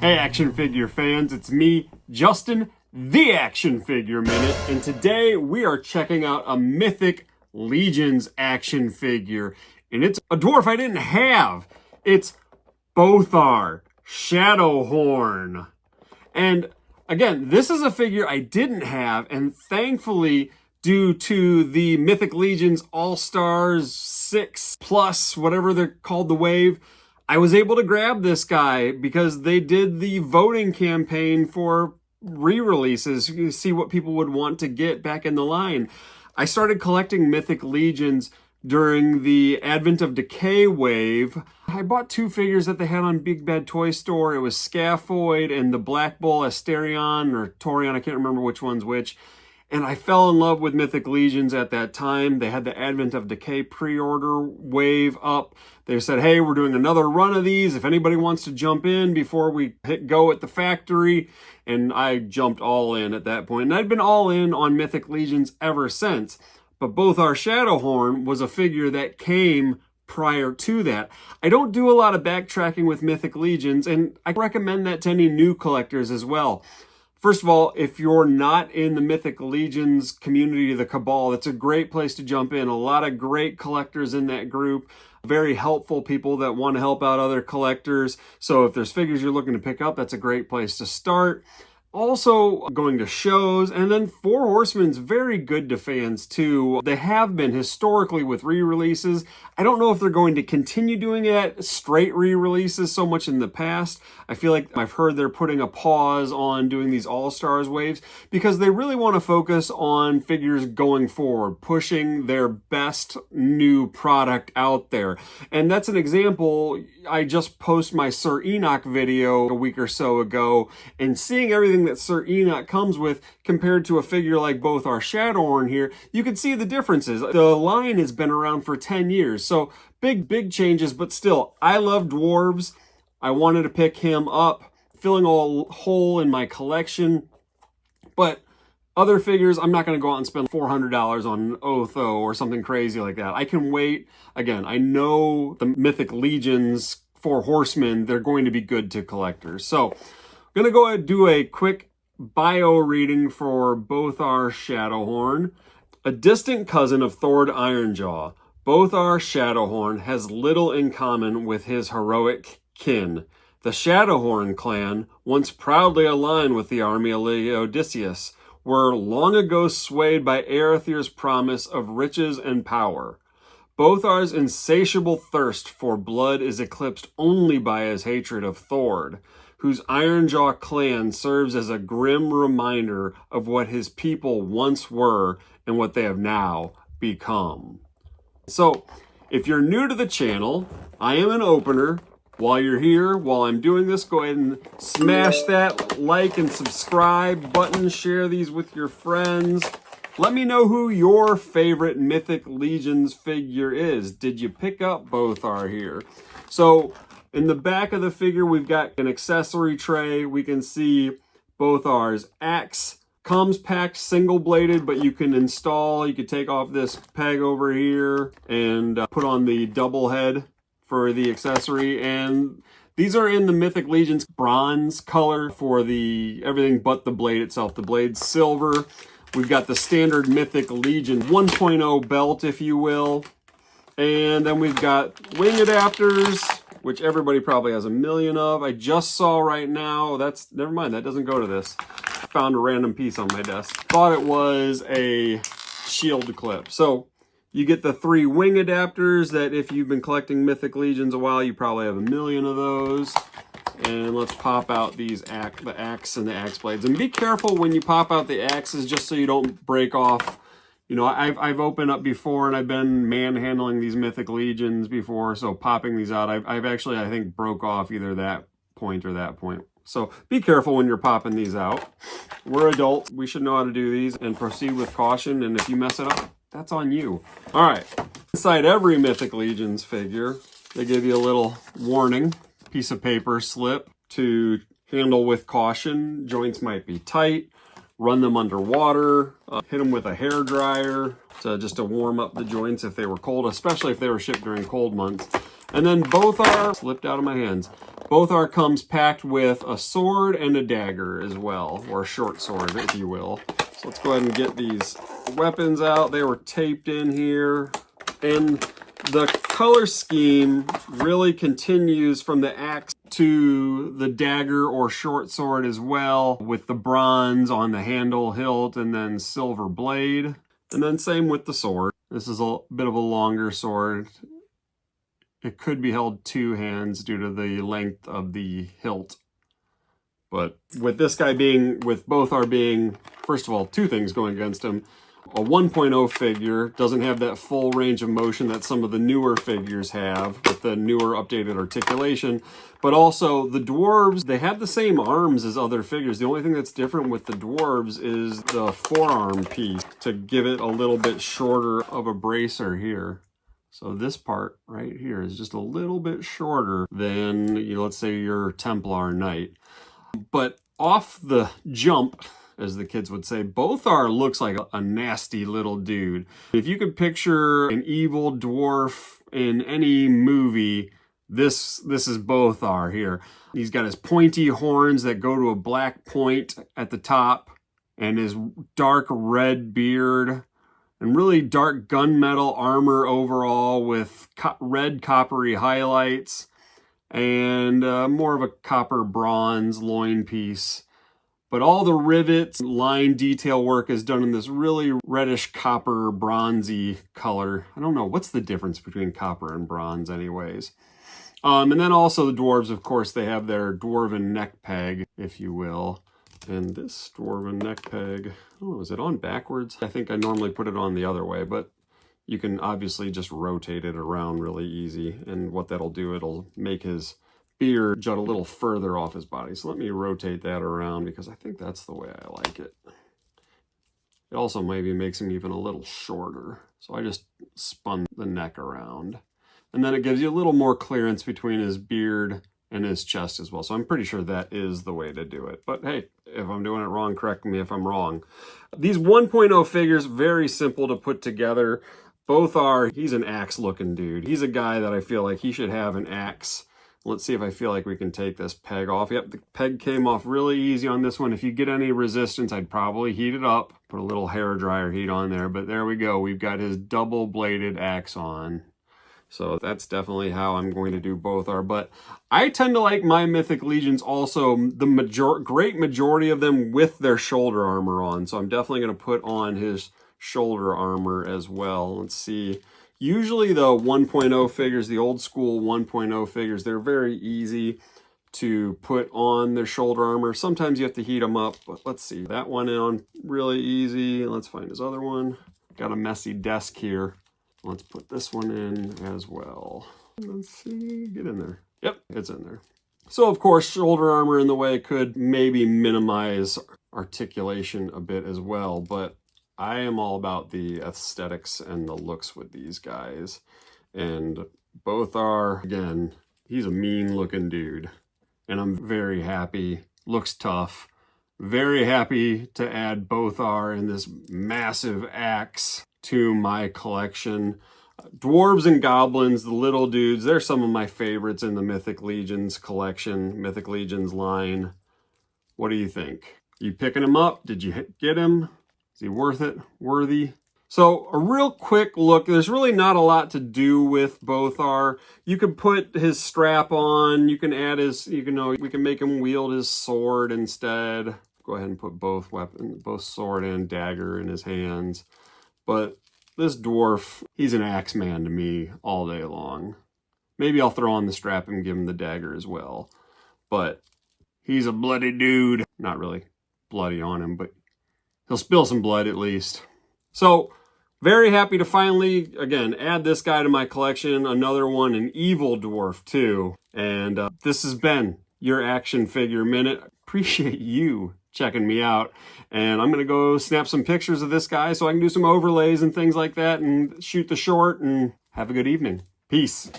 Hey action figure fans, it's me, Justin, the Action Figure Minute, and today we are checking out a Mythic Legions action figure, and it's a dwarf I didn't have. It's Bothar Shadowhorn. And again, this is a figure I didn't have, and thankfully, due to the Mythic Legions All-Stars 6+, whatever they're called, the wave, I was able to grab this guy because they did the voting campaign for re-releases to see what people would want to get back in the line. I started collecting Mythic Legions during the Advent of Decay wave. I bought two figures that they had on Big Bad Toy Store. It was Scaphoid and the Black Bull Asterion or Torion, I can't remember which one's which. And I fell in love with Mythic Legions at that time. They had the Advent of Decay pre-order wave up. They said, hey, we're doing another run of these. If anybody wants to jump in before we hit go at the factory. And I jumped all in at that point. And I'd been all in on Mythic Legions ever since. But Bothar Shadowhorn was a figure that came prior to that. I don't do a lot of backtracking with Mythic Legions, and I recommend that to any new collectors as well. First of all, if you're not in the Mythic Legions community, the Cabal, that's a great place to jump in. A lot of great collectors in that group, very helpful people that want to help out other collectors. So if there's figures you're looking to pick up, that's a great place to start. Also going to shows, and then Four Horsemen's very good to fans too. They have been historically with re-releases. I don't know if they're going to continue doing it straight re-releases so much in the past. I feel like I've heard they're putting a pause on doing these All-Stars waves because they really want to focus on figures going forward, pushing their best new product out there. And that's an example. I just posted my Sir Enoch video a week or so ago, and seeing everything that Sir Enoch comes with compared to a figure like Bothar Shadowhorn here, you can see the differences. The line has been around for 10 years, so big changes, but still, I love dwarves. I wanted to pick him up, filling a hole in my collection, but other figures, I'm not going to go out and spend $400 on Otho or something crazy like that. I can wait. Again, I know the Mythic Legions, Four Horsemen, they're going to be good to collectors. So I'm going to go ahead and do a quick bio reading for Bothar Shadowhorn. A distant cousin of Thord Ironjaw, Bothar Shadowhorn has little in common with his heroic kin. The Shadowhorn clan, once proudly aligned with the army of Odysseus, were long ago swayed by Erethyr's promise of riches and power. Bothar's insatiable thirst for blood is eclipsed only by his hatred of Thord, whose Ironjaw clan serves as a grim reminder of what his people once were and what they have now become. So, if you're new to the channel, I am an opener. While you're here, while I'm doing this, go ahead and smash that like and subscribe button. Share these with your friends. Let me know who your favorite Mythic Legions figure is. Did you pick up Bothar here? So, in the back of the figure, we've got an accessory tray. We can see Bothar's axe. Comes packed single-bladed, but you can install, you could take off this peg over here and put on the double head for the accessory. And these are in the Mythic Legions bronze color for the everything but the blade itself. The blade's silver. We've got the standard Mythic Legion 1.0 belt, if you will. And then we've got wing adapters, which everybody probably has a million of. I just saw right now, never mind, that doesn't go to this. Found a random piece on my desk. Thought it was a shield clip. So you get the 3 wing adapters that if you've been collecting Mythic Legions a while, you probably have a million of those. And let's pop out these the axe and the axe blades. And be careful when you pop out the axes just so you don't break off. You know, I've opened up before and I've been manhandling these Mythic Legions before, so popping these out, I've actually, I think, broke off either that point or that point. So be careful when you're popping these out. We're adults. We should know how to do these and proceed with caution. And if you mess it up, that's on you. All right. Inside every Mythic Legions figure, they give you a little warning, piece of paper slip to handle with caution. Joints might be tight. run them underwater, hit them with a hair dryer just to warm up the joints if they were cold, especially if they were shipped during cold months. And then Bothar, slipped out of my hands, Bothar comes packed with a sword and a dagger as well, or a short sword, if you will. So let's go ahead and get these weapons out. They were taped in here. And the color scheme really continues from the axe to the dagger or short sword as well, with the bronze on the handle, hilt, and then silver blade. And then same with the sword. This is a bit of a longer sword. It could be held two hands due to the length of the hilt. But with this guy being, with Bothar being, first of all, two things going against him. A 1.0 figure doesn't have that full range of motion that some of the newer figures have with the newer updated articulation. But also the dwarves, they have the same arms as other figures. The only thing that's different with the dwarves is the forearm piece to give it a little bit shorter of a bracer here. So this part right here is just a little bit shorter than, let's say, your Templar Knight. But off the jump, as the kids would say, Bothar looks like a nasty little dude. If you could picture an evil dwarf in any movie, this is Bothar here. He's got his pointy horns that go to a black point at the top, and his dark red beard, and really dark gunmetal armor overall with red coppery highlights, and more of a copper bronze loin piece. But all the rivets, line detail work is done in this really reddish copper bronzy color. I don't know, what's the difference between copper and bronze anyways? And then also the dwarves, of course, they have their dwarven neck peg, if you will. And this dwarven neck peg, oh, is it on backwards? I think I normally put it on the other way, but you can obviously just rotate it around really easy. And what that'll do, it'll make his beard jut a little further off his body. So let me rotate that around because I think that's the way I like it. It also maybe makes him even a little shorter. So I just spun the neck around. And then it gives you a little more clearance between his beard and his chest as well. So I'm pretty sure that is the way to do it. But hey, if I'm doing it wrong, correct me if I'm wrong. These 1.0 figures, very simple to put together. Bothar, he's an axe looking dude. He's a guy that I feel like he should have an axe. Let's see if I feel like we can take this peg off. Yep, the peg came off really easy on this one. If you get any resistance, I'd probably heat it up. Put a little hair dryer heat on there, but there we go. We've got his double bladed axe on. So that's definitely how I'm going to do Bothar. But I tend to like my Mythic Legions also, the great majority of them with their shoulder armor on. So I'm definitely going to put on his shoulder armor as well. Let's see. Usually the 1.0 figures, the old school 1.0 figures, they're very easy to put on their shoulder armor. Sometimes you have to heat them up, but let's see. That one on really easy. Let's find his other one. Got a messy desk here. Let's put this one in as well. Let's see, get in there. Yep, it's in there. So of course, shoulder armor in the way could maybe minimize articulation a bit as well, but I am all about the aesthetics and the looks with these guys. And Bothar, again, he's a mean looking dude. And I'm very happy, looks tough. Very happy to add Bothar and this massive axe to my collection. Dwarves and goblins, the little dudes, they're some of my favorites in the Mythic Legions collection, Mythic Legions line. What do you think? You picking him up? Did you get him? Is he worth it? Worthy? So a real quick look, there's really not a lot to do with Bothar. You could put his strap on, you can add his, we can make him wield his sword instead. Go ahead and put both weapons, both sword and dagger in his hands. But this dwarf, he's an axe man to me all day long. Maybe I'll throw on the strap and give him the dagger as well. But he's a bloody dude. Not really bloody on him, but he'll spill some blood at least. So very happy to finally, again, add this guy to my collection. Another one, an evil dwarf too. And this has been your Action Figure Minute. Appreciate you checking me out. And I'm going to go snap some pictures of this guy so I can do some overlays and things like that and shoot the short and have a good evening. Peace.